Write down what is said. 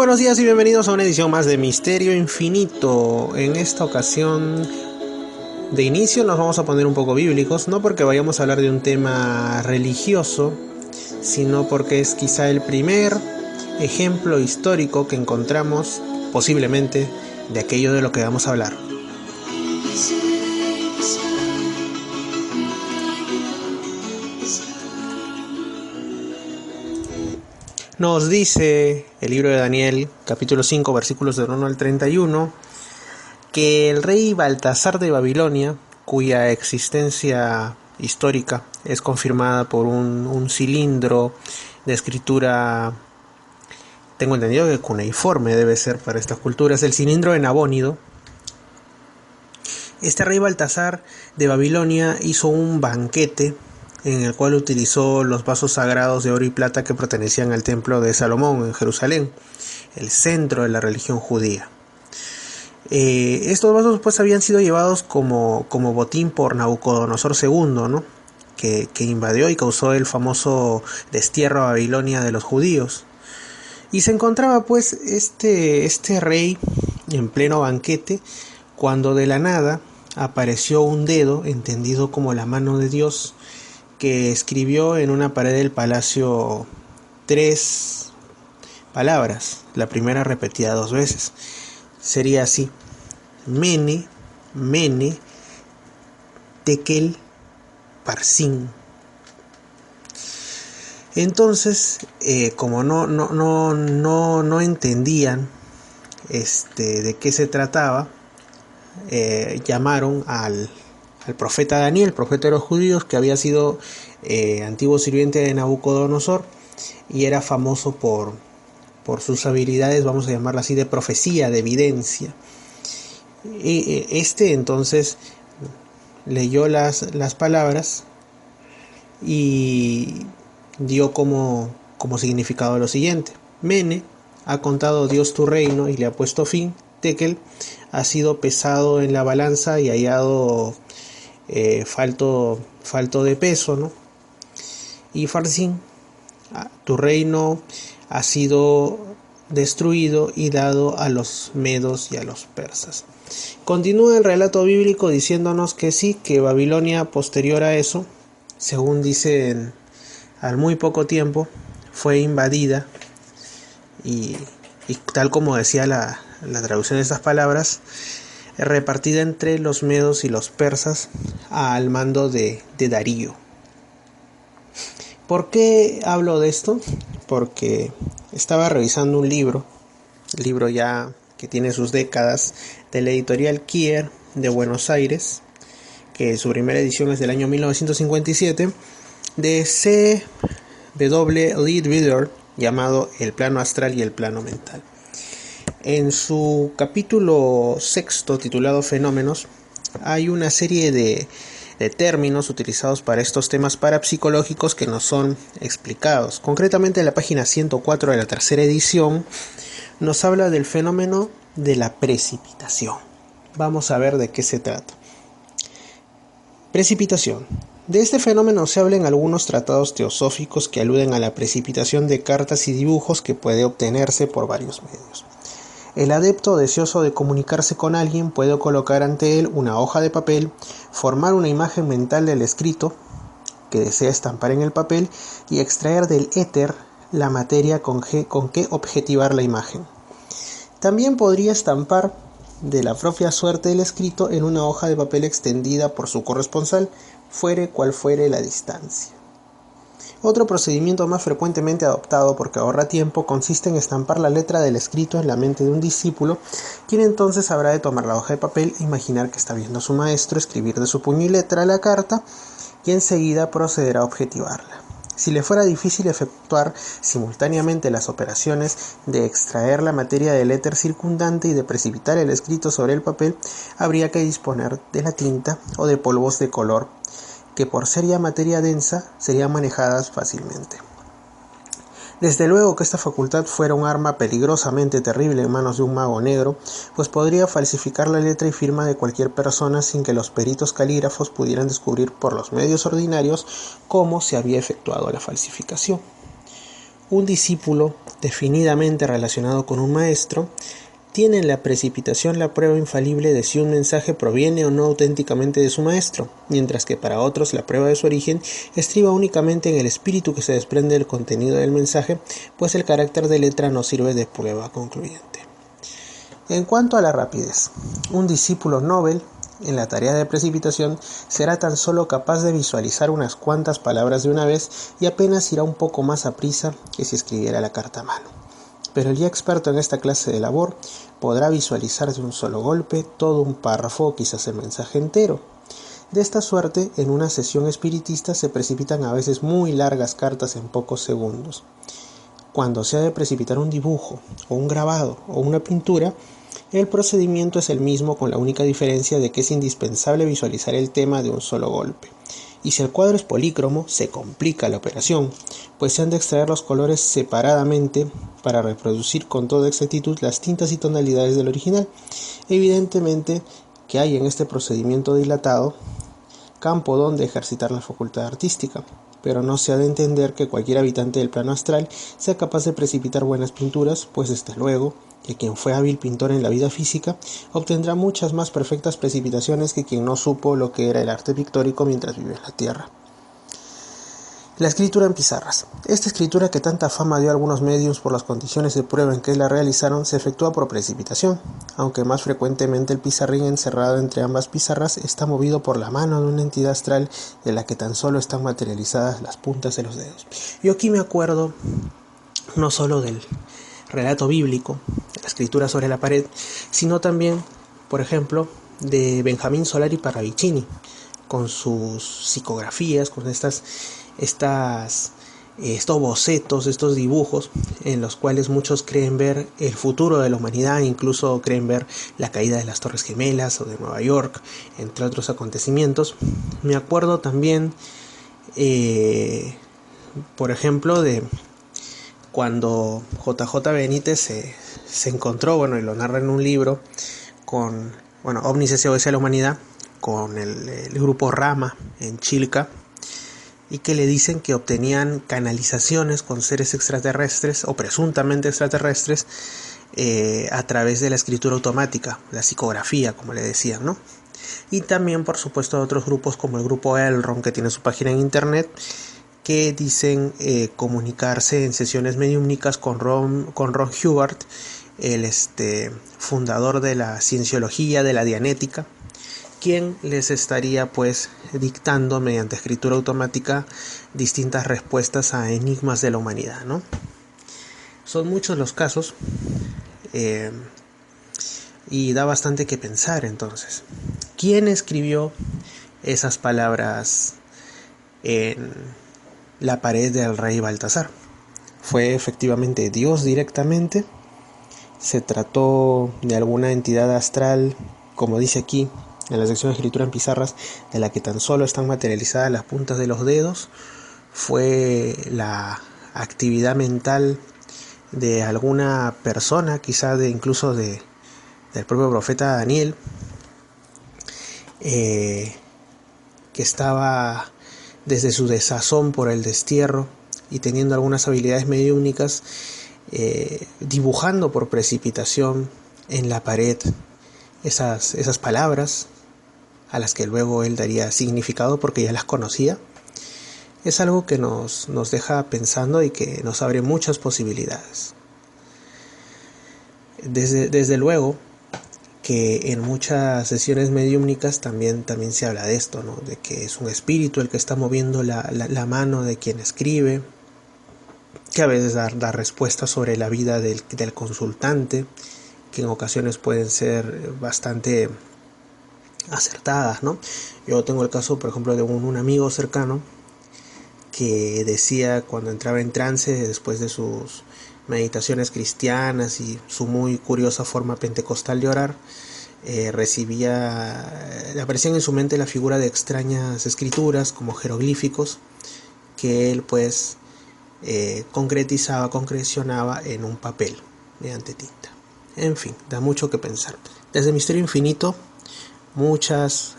buenos días y bienvenidos a una edición más de Misterio Infinito. En esta ocasión, de inicio, nos vamos a poner un poco bíblicos, no porque vayamos a hablar de un tema religioso, sino porque es quizá el primer ejemplo histórico que encontramos, posiblemente, de aquello de lo que vamos a hablar. Nos dice el libro de Daniel, capítulo 5, versículos del 1 al 31, que el rey Baltasar de Babilonia, cuya existencia histórica es confirmada por un cilindro de escritura, tengo entendido que cuneiforme debe ser para estas culturas, el cilindro de Nabónido. Este rey Baltasar de Babilonia hizo un banquete en el cual utilizó los vasos sagrados de oro y plata que pertenecían al templo de Salomón en Jerusalén, el centro de la religión judía. Estos vasos pues habían sido llevados como botín por Nabucodonosor II, ¿no? que invadió y causó el famoso destierro a Babilonia de los judíos. Y se encontraba pues este rey en pleno banquete cuando de la nada apareció un dedo, entendido como la mano de Dios, que escribió en una pared del palacio 3 palabras, la primera repetida 2 veces. Sería así: Mene, Mene, Tekel, Parsin. Entonces, como no entendían de qué se trataba, llamaron al profeta Daniel, profeta de los judíos, que había sido antiguo sirviente de Nabucodonosor y era famoso por sus habilidades, vamos a llamarla así, de profecía, de evidencia. Entonces leyó las palabras y dio como significado lo siguiente: Mene, ha contado Dios tu reino y le ha puesto fin. Tekel, ha sido pesado en la balanza y hallado falto de peso, ¿no? Y Farsin, tu reino ha sido destruido y dado a los medos y a los persas. Continúa el relato bíblico diciéndonos que sí, que Babilonia posterior a eso, según dicen, al muy poco tiempo, fue invadida y tal como decía la traducción de estas palabras, repartida entre los medos y los persas al mando de Darío. ¿Por qué hablo de esto? Porque estaba revisando un libro ya que tiene sus décadas, de la editorial Kier de Buenos Aires, que su primera edición es del año 1957, de C.W. Leadbeater, llamado El plano astral y el plano mental. En su capítulo 6, titulado Fenómenos, hay una serie de términos utilizados para estos temas parapsicológicos que nos son explicados. Concretamente, en la página 104 de la tercera edición nos habla del fenómeno de la precipitación. Vamos a ver de qué se trata. Precipitación. De este fenómeno se habla en algunos tratados teosóficos que aluden a la precipitación de cartas y dibujos que puede obtenerse por varios medios. El adepto deseoso de comunicarse con alguien puede colocar ante él una hoja de papel, formar una imagen mental del escrito que desea estampar en el papel y extraer del éter la materia con que objetivar la imagen. También podría estampar de la propia suerte del escrito en una hoja de papel extendida por su corresponsal, fuere cual fuere la distancia. Otro procedimiento más frecuentemente adoptado porque ahorra tiempo consiste en estampar la letra del escrito en la mente de un discípulo, quien entonces habrá de tomar la hoja de papel e imaginar que está viendo a su maestro escribir de su puño y letra la carta y enseguida procederá a objetivarla. Si le fuera difícil efectuar simultáneamente las operaciones de extraer la materia del éter circundante y de precipitar el escrito sobre el papel, habría que disponer de la tinta o de polvos de color que por ser ya materia densa serían manejadas fácilmente. Desde luego que esta facultad fuera un arma peligrosamente terrible en manos de un mago negro, pues podría falsificar la letra y firma de cualquier persona sin que los peritos calígrafos pudieran descubrir por los medios ordinarios cómo se había efectuado la falsificación. Un discípulo, definidamente relacionado con un maestro, tiene en la precipitación la prueba infalible de si un mensaje proviene o no auténticamente de su maestro, mientras que para otros la prueba de su origen estriba únicamente en el espíritu que se desprende del contenido del mensaje, pues el carácter de letra no sirve de prueba concluyente. En cuanto a la rapidez, un discípulo Nobel en la tarea de precipitación será tan solo capaz de visualizar unas cuantas palabras de una vez y apenas irá un poco más a prisa que si escribiera la carta a mano. Pero el ya experto en esta clase de labor podrá visualizar de un solo golpe todo un párrafo o quizás el mensaje entero. De esta suerte, en una sesión espiritista se precipitan a veces muy largas cartas en pocos segundos. Cuando se ha de precipitar un dibujo, o un grabado, o una pintura, el procedimiento es el mismo, con la única diferencia de que es indispensable visualizar el tema de un solo golpe. Y si el cuadro es polícromo, se complica la operación, pues se han de extraer los colores separadamente para reproducir con toda exactitud las tintas y tonalidades del original. Evidentemente que hay en este procedimiento dilatado campo donde ejercitar la facultad artística, pero no se ha de entender que cualquier habitante del plano astral sea capaz de precipitar buenas pinturas, pues desde luego que quien fue hábil pintor en la vida física obtendrá muchas más perfectas precipitaciones que quien no supo lo que era el arte pictórico mientras vivió en la tierra. La escritura en pizarras. Esta escritura, que tanta fama dio a algunos medios por las condiciones de prueba en que la realizaron, se efectúa por precipitación, aunque más frecuentemente el pizarrín encerrado entre ambas pizarras está movido por la mano de una entidad astral de la que tan solo están materializadas las puntas de los dedos. Yo aquí me acuerdo no solo del relato bíblico, de la escritura sobre la pared, sino también, por ejemplo, de Benjamín Solari Parravicini, con sus psicografías, con estos bocetos, estos dibujos, en los cuales muchos creen ver el futuro de la humanidad, incluso creen ver la caída de las Torres Gemelas o de Nueva York, entre otros acontecimientos. Me acuerdo también, por ejemplo, de cuando JJ Benítez se encontró, y lo narra en un libro, con, OVNIs SOS a la humanidad, con el grupo Rama en Chilca, y que le dicen que obtenían canalizaciones con seres extraterrestres o presuntamente extraterrestres a través de la escritura automática, la psicografía, como le decían, ¿no? Y también, por supuesto, otros grupos como el grupo Elron, que tiene su página en internet, que dicen comunicarse en sesiones mediúmnicas con Ron Hubbard, el fundador de la cienciología, de la dianética, quien les estaría pues dictando mediante escritura automática distintas respuestas a enigmas de la humanidad, ¿no? Son muchos los casos y da bastante que pensar. Entonces, ¿quién escribió esas palabras en la pared del rey Baltasar? ¿Fue efectivamente Dios directamente? ¿Se trató de alguna entidad astral, como dice aquí en la sección de escritura en pizarras, de la que tan solo están materializadas las puntas de los dedos? ¿Fue la actividad mental de alguna persona, quizá incluso del propio profeta Daniel, que estaba desde su desazón por el destierro y teniendo algunas habilidades mediúmnicas, dibujando por precipitación en la pared esas palabras a las que luego él daría significado porque ya las conocía? Es algo que nos deja pensando y que nos abre muchas posibilidades. Desde luego que en muchas sesiones mediúmnicas también se habla de esto, ¿no? De que es un espíritu el que está moviendo la mano de quien escribe, que a veces da respuestas sobre la vida del consultante, que en ocasiones pueden ser bastante acertadas, ¿no? Yo tengo el caso, por ejemplo, de un amigo cercano que decía, cuando entraba en trance después de sus meditaciones cristianas y su muy curiosa forma pentecostal de orar, le aparecían en su mente la figura de extrañas escrituras como jeroglíficos que él pues concrecionaba en un papel mediante tinta. En fin, da mucho que pensar. Desde Misterio Infinito, muchas